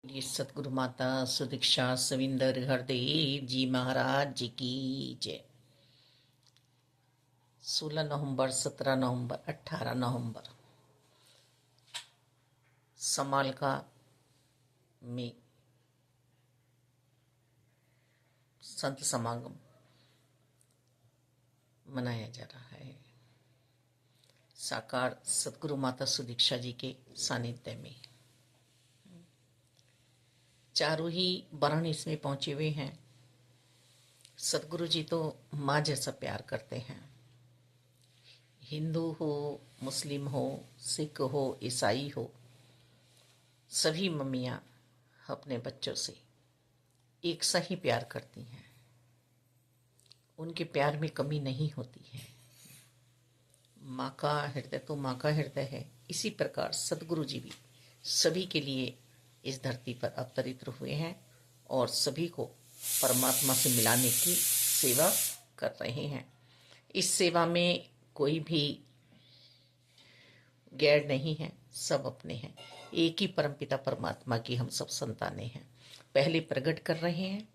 ये सतगुरु माता सुदीक्षा सविंदर हरदेव जी महाराज जी की जय। 16 नवंबर, 17 नवंबर, 18 नवंबर समालका में संत समागम मनाया जा रहा है। साकार सतगुरु माता सुदीक्षा जी के सानिध्य में चारों ही वर्ण इसमें पहुंचे हुए हैं। सतगुरु जी तो माँ जैसा प्यार करते हैं। हिंदू हो, मुस्लिम हो, सिख हो, ईसाई हो, सभी मम्मियाँ अपने बच्चों से एक सा ही प्यार करती हैं। उनके प्यार में कमी नहीं होती है। माँ का हृदय तो माँ का हृदय है। इसी प्रकार सतगुरु जी भी सभी के लिए इस धरती पर अवतरित हुए हैं और सभी को परमात्मा से मिलाने की सेवा कर रहे हैं। इस सेवा में कोई भी गैर नहीं है, सब अपने हैं। एक ही परमपिता परमात्मा की हम सब संतानें हैं। पहले प्रकट कर रहे हैं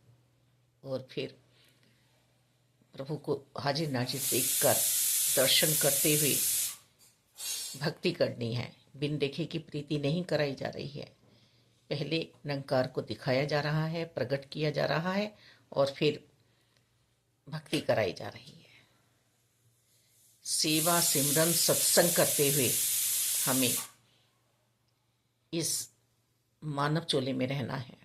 और फिर प्रभु को हाजिर नाजिर देखकर दर्शन करते हुए भक्ति करनी है। बिन देखे की प्रीति नहीं कराई जा रही है। पहले निरंकार को दिखाया जा रहा है, प्रकट किया जा रहा है और फिर भक्ति कराई जा रही है। सेवा सिमरन सत्संग करते हुए हमें इस मानव चोले में रहना है।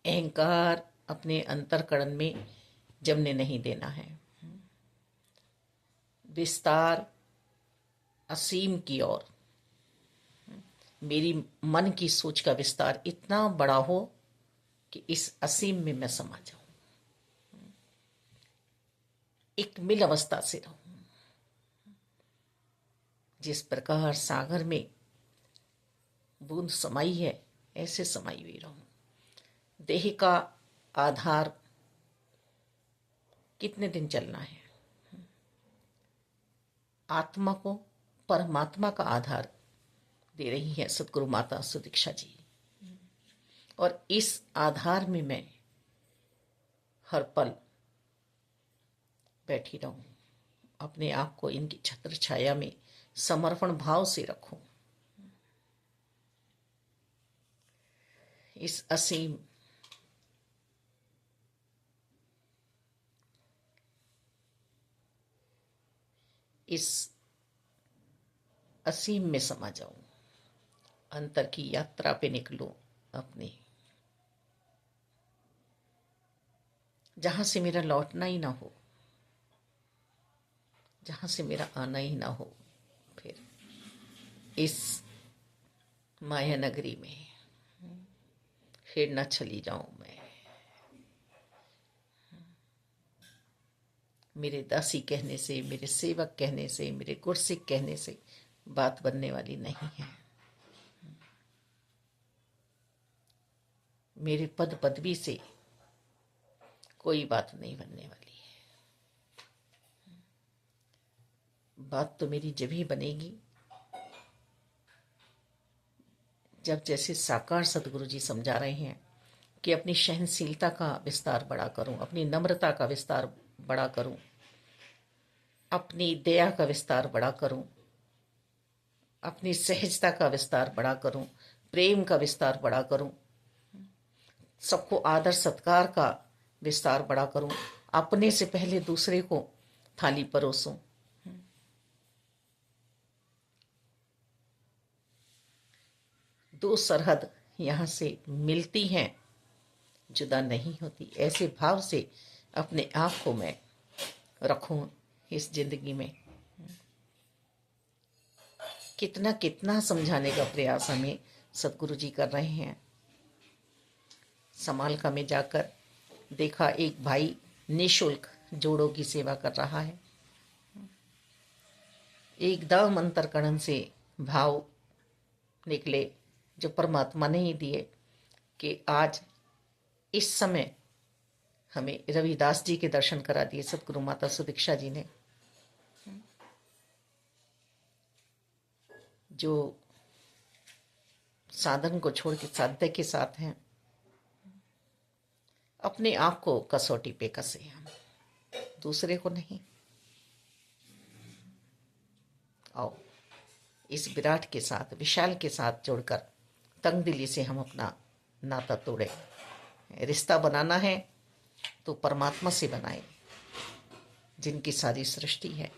अहंकार अपने अंतरकरण में जमने नहीं देना है। विस्तार असीम की ओर, मेरी मन की सोच का विस्तार इतना बड़ा हो कि इस असीम में मैं समा जाऊं, एक मिल अवस्था से रहूं। जिस प्रकार सागर में बूंद समाई है, ऐसे समाई हुई रहूं। देह का आधार कितने दिन चलना है, आत्मा को परमात्मा का आधार दे रही है सतगुरु माता सुदीक्षा जी। और इस आधार में मैं हर पल बैठी रहूं, अपने आप को इनकी छत्र छाया में समर्पण भाव से रखूं। इस असीम इस असीम में समा जाऊं, अंतर की यात्रा पे निकलूं अपने, जहां से मेरा लौटना ही ना हो, जहां से मेरा आना ही ना हो। फिर इस माया नगरी में फिर न चली जाऊं मैं। मेरे दासी कहने से, मेरे सेवक कहने से, मेरे गुरसिक कहने से बात बनने वाली नहीं है। मेरे पद पदवी से कोई बात नहीं बनने वाली है। बात तो मेरी जब ही बनेगी जब, जैसे साकार सतगुरु जी समझा रहे हैं कि अपनी सहनशीलता का विस्तार बड़ा करूं, अपनी नम्रता का विस्तार बड़ा करूं, अपनी दया का विस्तार बड़ा करूं, अपनी सहजता का विस्तार बड़ा करूं, प्रेम का विस्तार बड़ा करूं, सबको आदर सत्कार का विस्तार बड़ा करूं, अपने से पहले दूसरे को थाली परोसूं। दो सरहद यहाँ से मिलती हैं, जुदा नहीं होती। ऐसे भाव से अपने आप को मैं रखूं इस जिंदगी में। कितना कितना समझाने का प्रयास हमें सतगुरु जी कर रहे हैं। समालका में जाकर देखा, एक भाई निःशुल्क जोड़ों की सेवा कर रहा है। एकदम अंतरकरण से भाव निकले जो परमात्मा ने ही दिए कि आज इस समय हमें रविदास जी के दर्शन करा दिए सतगुरु माता सुदीक्षा जी ने, जो साधन को छोड़ के साध्य के साथ हैं। अपने आप को कसौटी पे कसे हम, दूसरे को नहीं। आओ इस विराट के साथ, विशाल के साथ जुड़कर तंगदिली से हम अपना नाता तोड़े। रिश्ता बनाना है तो परमात्मा से बनाए, जिनकी सारी सृष्टि है।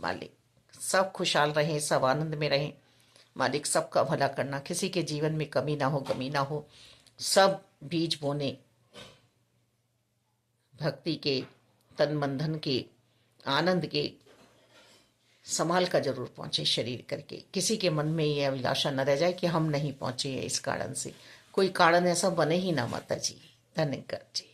मालिक सब खुशहाल रहें, सब आनंद में रहें। मालिक सबका भला करना, किसी के जीवन में कमी ना हो, गमी ना हो। सब बीज बोने भक्ति के, तन मन धन के, आनंद के, संभाल का जरूर पहुंचे शरीर करके। किसी के मन में यह अभिलाषा न रह जाए कि हम नहीं पहुंचे हैं इस कारण से। कोई कारण ऐसा बने ही ना माता जी। धन्यवाद जी।